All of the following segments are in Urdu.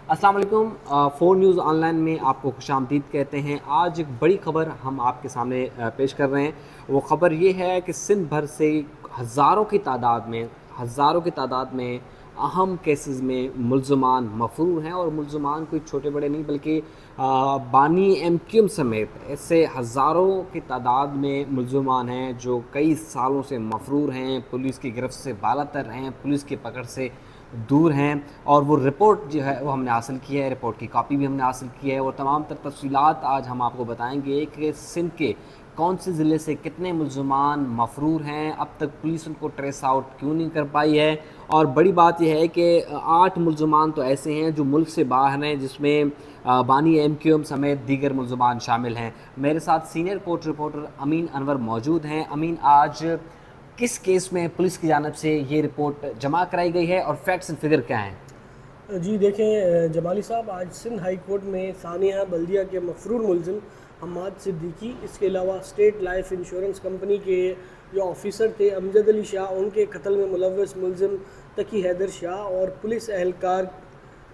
السلام علیکم، فور نیوز آن لائن میں آپ کو خوش آمدید کہتے ہیں۔ آج ایک بڑی خبر ہم آپ کے سامنے پیش کر رہے ہیں۔ وہ خبر یہ ہے کہ سندھ بھر سے ہزاروں کی تعداد میں اہم کیسز میں ملزمان مفرور ہیں، اور ملزمان کوئی چھوٹے بڑے نہیں بلکہ بانی ایم کیو ایم سمیت ایسے ہزاروں کی تعداد میں ملزمان ہیں جو کئی سالوں سے مفرور ہیں، پولیس کی گرفت سے بالاتر ہیں، پولیس کی پکڑ سے دور ہیں۔ اور وہ رپورٹ جو ہے وہ ہم نے حاصل کی ہے، رپورٹ کی کاپی بھی ہم نے حاصل کی ہے، اور تمام تر تفصیلات آج ہم آپ کو بتائیں گے کہ سندھ کے کون سے ضلع سے کتنے ملزمان مفرور ہیں، اب تک پولیس ان کو ٹریس آؤٹ کیوں نہیں کر پائی ہے۔ اور بڑی بات یہ ہے کہ 8 ملزمان تو ایسے ہیں جو ملک سے باہر ہیں، جس میں بانی ایم کیو ایم سمیت دیگر ملزمان شامل ہیں۔ میرے ساتھ سینئر کورٹ رپورٹر امین انور موجود ہیں۔ امین، آج کس کیس میں پولیس کی جانب سے یہ رپورٹ جمع کرائی گئی ہے اور فیکٹس اینڈ فگر کیا ہیں؟ جی دیکھیں جمالی صاحب، آج سندھ ہائی کورٹ میں ثانیہ بلدیہ کے مفرور ملزم حماد صدیقی، اس کے علاوہ اسٹیٹ لائف انشورنس کمپنی کے جو آفیسر تھے امجد علی شاہ، ان کے قتل میں ملوث ملزم تقی حیدر شاہ، اور پولیس اہلکار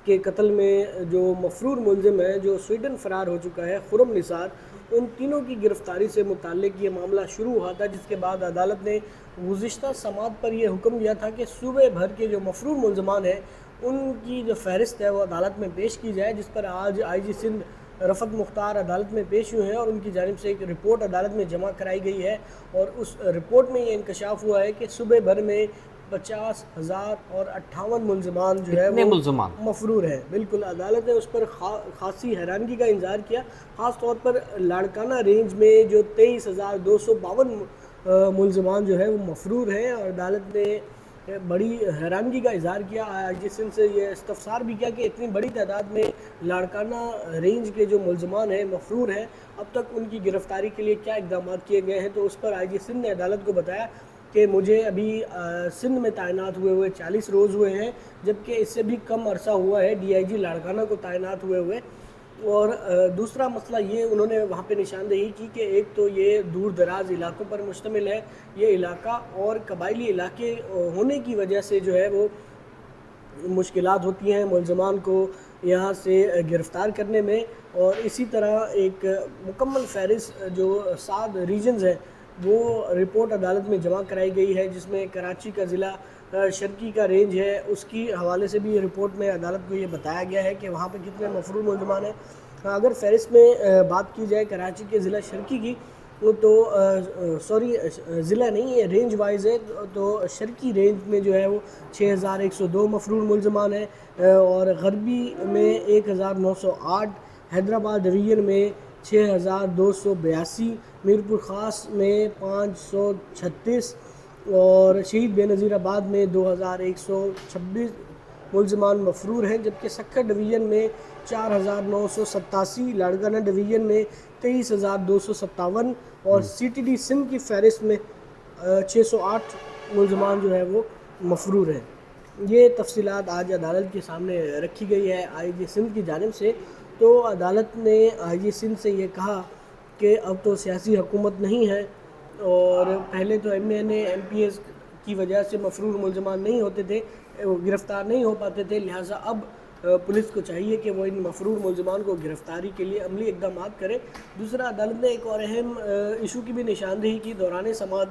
کے قتل میں جو مفرور ملزم ہے جو سویڈن فرار ہو چکا ہے، خرم نثار، ان تینوں کی گرفتاری سے متعلق یہ معاملہ شروع ہوا تھا، جس کے بعد عدالت نے گزشتہ سماعت پر یہ حکم دیا تھا کہ صوبے بھر کے جو مفرور ملزمان ہیں ان کی جو فہرست ہے وہ عدالت میں پیش کی جائے، جس پر آج آئی جی سندھ رفعت مختار عدالت میں پیش ہوئے ہیں، اور ان کی جانب سے ایک رپورٹ عدالت میں جمع کرائی گئی ہے، اور اس رپورٹ میں یہ انکشاف ہوا ہے کہ صوبے بھر میں 50,058 ملزمان جو ہے اتنے وہ ملزمان؟ مفرور ہیں۔ بالکل، عدالت نے اس پر خاصی حیرانگی کا اظہار کیا، خاص طور پر لاڑکانہ رینج میں جو 23,252 ملزمان جو ہے وہ مفرور ہیں، اور عدالت نے بڑی حیرانگی کا اظہار کیا، آئی جی سندھ سے یہ استفسار بھی کیا کہ اتنی بڑی تعداد میں لاڑکانہ رینج کے جو ملزمان ہیں مفرور ہیں، اب تک ان کی گرفتاری کے لیے کیا اقدامات کیے گئے ہیں۔ تو اس پر آئی جی سندھ نے عدالت کو بتایا کہ مجھے ابھی سندھ میں تعینات ہوئے 40 روز ہوئے ہیں، جبکہ اس سے بھی کم عرصہ ہوا ہے ڈی آئی جی لاڑکانہ کو تعینات ہوئے۔ اور دوسرا مسئلہ یہ انہوں نے وہاں پہ نشاندہی کی کہ ایک تو یہ دور دراز علاقوں پر مشتمل ہے یہ علاقہ، اور قبائلی علاقے ہونے کی وجہ سے جو ہے وہ مشکلات ہوتی ہیں ملزمان کو یہاں سے گرفتار کرنے میں، اور اسی طرح ایک مکمل فہرست جو 7 ریجنز ہیں وہ رپورٹ عدالت میں جمع کرائی گئی ہے، جس میں کراچی کا ضلع شرقی کا رینج ہے، اس کی حوالے سے بھی رپورٹ میں عدالت کو یہ بتایا گیا ہے کہ وہاں پہ کتنے مفرور ملزمان ہیں۔ اگر فہرست میں بات کی جائے کراچی کے ضلع شرقی کی، تو ضلع نہیں ہے، رینج وائز ہے، تو شرقی رینج میں جو ہے وہ 6,102 مفرور ملزمان ہیں، اور غربی میں 1,908، حیدرآباد ڈویژن میں 6,282، میرپور خاص میں 536، اور شہید بے نظیر آباد میں 2,126 ملزمان مفرور ہیں، جبکہ سکھر ڈویژن میں 4,987، لاڑکانہ ڈویژن میں 23,257، اور سی ٹی ڈی سندھ کی فہرست میں 608 ملزمان جو ہے وہ مفرور ہیں۔ یہ تفصیلات آج عدالت کے سامنے رکھی گئی ہے آئی جی سندھ کی جانب سے۔ تو عدالت نے آئی جی سندھ سے یہ کہا کہ اب تو سیاسی حکومت نہیں ہے، اور پہلے تو M N A M P S کی وجہ سے مفرور ملزمان نہیں ہوتے تھے، گرفتار نہیں ہو پاتے تھے، لہٰذا اب پولیس کو چاہیے کہ وہ ان مفرور ملزمان کو گرفتاری کے لیے عملی اقدامات کرے۔ دوسرا، عدالت نے ایک اور اہم ایشو کی بھی نشاندہی کی دوران سماعت،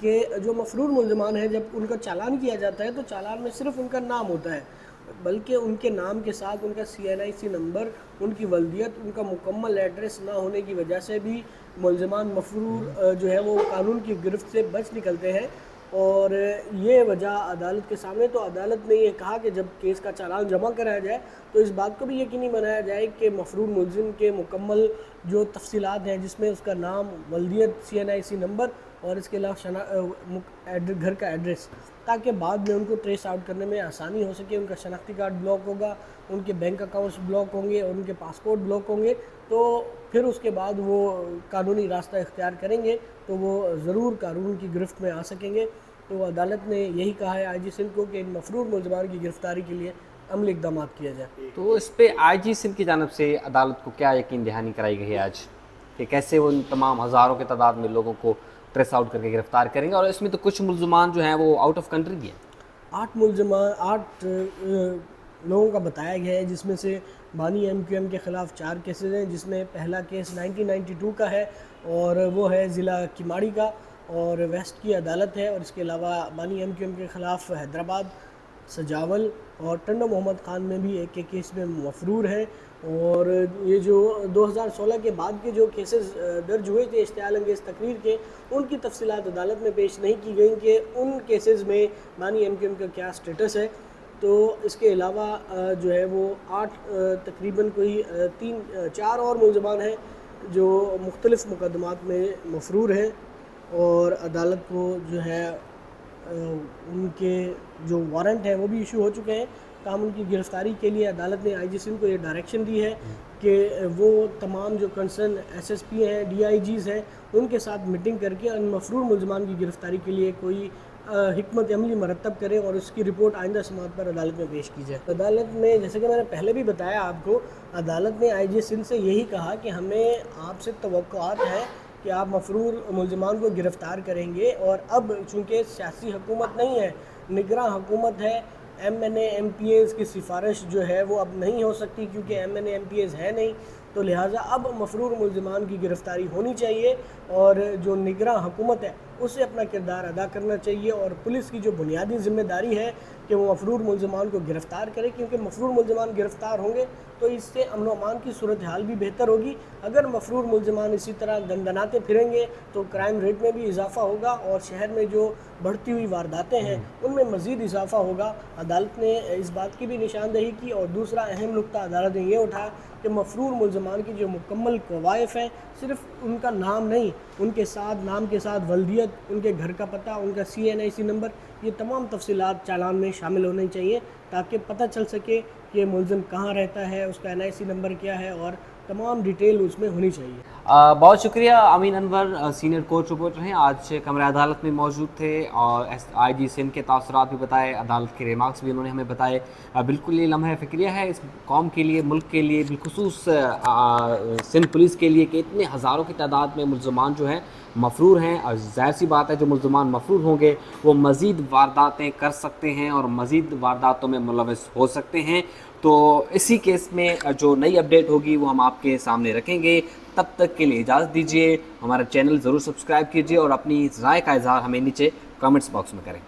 کہ جو مفرور ملزمان ہیں جب ان کا چالان کیا جاتا ہے تو چالان میں صرف ان کا نام ہوتا ہے، بلکہ ان کے نام کے ساتھ ان کا CNIC نمبر، ان کی ولدیت، ان کا مکمل ایڈریس نہ ہونے کی وجہ سے بھی ملزمان مفرور جو ہے وہ قانون کی گرفت سے بچ نکلتے ہیں، اور یہ وجہ عدالت کے سامنے۔ تو عدالت نے یہ کہا کہ جب کیس کا چالان جمع کرایا جائے تو اس بات کو بھی یقینی بنایا جائے کہ مفرور ملزم کے مکمل جو تفصیلات ہیں، جس میں اس کا نام، ولدیت، CNIC نمبر، اور اس کے علاوہ گھر کا ایڈریس، تاکہ بعد میں ان کو ٹریس آؤٹ کرنے میں آسانی ہو سکے۔ ان کا شناختی کارڈ بلاک ہوگا، ان کے بینک اکاؤنٹس بلاک ہوں گے، اور ان کے پاسپورٹ بلاک ہوں گے، تو پھر اس کے بعد وہ قانونی راستہ اختیار کریں گے تو وہ ضرور قانون کی گرفت میں آ سکیں گے۔ تو عدالت نے یہی کہا ہے آئی جی سندھ کو کہ ان مفرور ملزمان کی گرفتاری کے لیے عملی اقدامات کیا جائے۔ تو اس پہ آئی جی سندھ کی جانب سے عدالت کو کیا یقین دہانی کرائی گئی ہے آج کہ کیسے وہ ان تمام ہزاروں کی تعداد میں لوگوں کو ٹریس آؤٹ کر کے گرفتار کریں گے؟ اور اس میں تو کچھ ملزمان جو ہیں وہ آؤٹ آف کنٹری بھی ہیں۔ 8 ملزمان، 8 لوگوں کا بتایا گیا ہے، جس میں سے بانی MQM کے خلاف 4 کیسز ہیں، جس میں پہلا کیس 1992 کا ہے اور وہ ہے ضلع کیماڑی کا اور ویسٹ کی عدالت ہے، اور اس کے علاوہ بانی MQM کے خلاف حیدرآباد، سجاول اور ٹنڈو محمد خان میں بھی ایک کیس میں مفرور ہے۔ اور یہ جو 2016 کے بعد کے جو کیسز درج ہوئے تھے اشتعال انگیز تقریر کے، ان کی تفصیلات عدالت میں پیش نہیں کی گئیں کہ ان کیسز میں بانی MQM کا کیا سٹیٹس ہے۔ تو اس کے علاوہ جو ہے وہ 8 تقریباً کوئی 4 اور ملزمان ہیں جو مختلف مقدمات میں مفرور ہیں، اور عدالت کو جو ہے ان کے جو وارنٹ ہیں وہ بھی ایشو ہو چکے ہیں، تاہم ان کی گرفتاری کے لیے عدالت نے آئی جی سندھ کو یہ ڈائریکشن دی ہے کہ وہ تمام جو کنسرن SSP ہیں، DIGs ہیں، ان کے ساتھ میٹنگ کر کے ان مفرور ملزمان کی گرفتاری کے لیے کوئی حکمت عملی مرتب کریں اور اس کی رپورٹ آئندہ سماعت پر عدالت میں پیش کی جائے۔ عدالت میں جیسے کہ میں نے پہلے بھی بتایا آپ کو، عدالت نے آئی جی سندھ سے یہی کہا کہ ہمیں آپ سے توقعات ہے کہ آپ مفرور ملزمان کو گرفتار کریں گے، اور اب چونکہ سیاسی حکومت نہیں ہے، نگراں حکومت ہے، MNA MPAs کی سفارش جو ہے وہ اب نہیں ہو سکتی کیونکہ MNA MPAs ہے نہیں، تو لہٰذا اب مفرور ملزمان کی گرفتاری ہونی چاہیے، اور جو نگراں حکومت ہے اسے اپنا کردار ادا کرنا چاہیے، اور پولیس کی جو بنیادی ذمہ داری ہے کہ وہ مفرور ملزمان کو گرفتار کرے، کیونکہ مفرور ملزمان گرفتار ہوں گے تو اس سے امن و امان کی صورتحال بھی بہتر ہوگی۔ اگر مفرور ملزمان اسی طرح دندناتے پھریں گے تو کرائم ریٹ میں بھی اضافہ ہوگا، اور شہر میں جو بڑھتی ہوئی وارداتیں ہیں ان میں مزید اضافہ ہوگا۔ عدالت نے اس بات کی بھی نشاندہی کی، اور دوسرا اہم نقطہ عدالت نے یہ اٹھایا کہ مفرور ملزمان کی جو مکمل کوائف ہیں، صرف ان کا نام نہیں، ان کے ساتھ نام کے ساتھ ولدیت، ان کے گھر کا پتہ، ان کا CNIC نمبر، یہ تمام تفصیلات چالان میں شامل ہونی چاہیے تاکہ پتہ چل سکے کہ ملزم کہاں رہتا ہے، اس کا NIC نمبر کیا ہے، اور تمام ڈیٹیل اس میں ہونی چاہیے۔ بہت شکریہ امین انور، سینئر کورٹ رپورٹر ہیں، آج کمرہ عدالت میں موجود تھے اور IG سندھ کے تاثرات بھی بتائے، عدالت کے ریمارکس بھی انہوں نے ہمیں بتائے۔ بالکل یہ لمحہ فکریہ ہے اس قوم کے لیے، ملک کے لیے، بالخصوص سندھ پولیس کے لیے کہ اتنے ہزاروں کی تعداد میں ملزمان جو ہیں مفرور ہیں، اور ظاہر سی بات ہے جو ملزمان مفرور ہوں گے وہ مزید وارداتیں کر سکتے ہیں اور مزید وارداتوں میں ملوث ہو سکتے ہیں۔ تو اسی کیس میں جو نئی اپڈیٹ ہوگی وہ ہم آپ کے سامنے رکھیں گے۔ تب تک کے لیے اجازت دیجیے، ہمارا چینل ضرور سبسکرائب کیجیے اور اپنی رائے کا اظہار ہمیں نیچے کامنٹس باکس میں کریں۔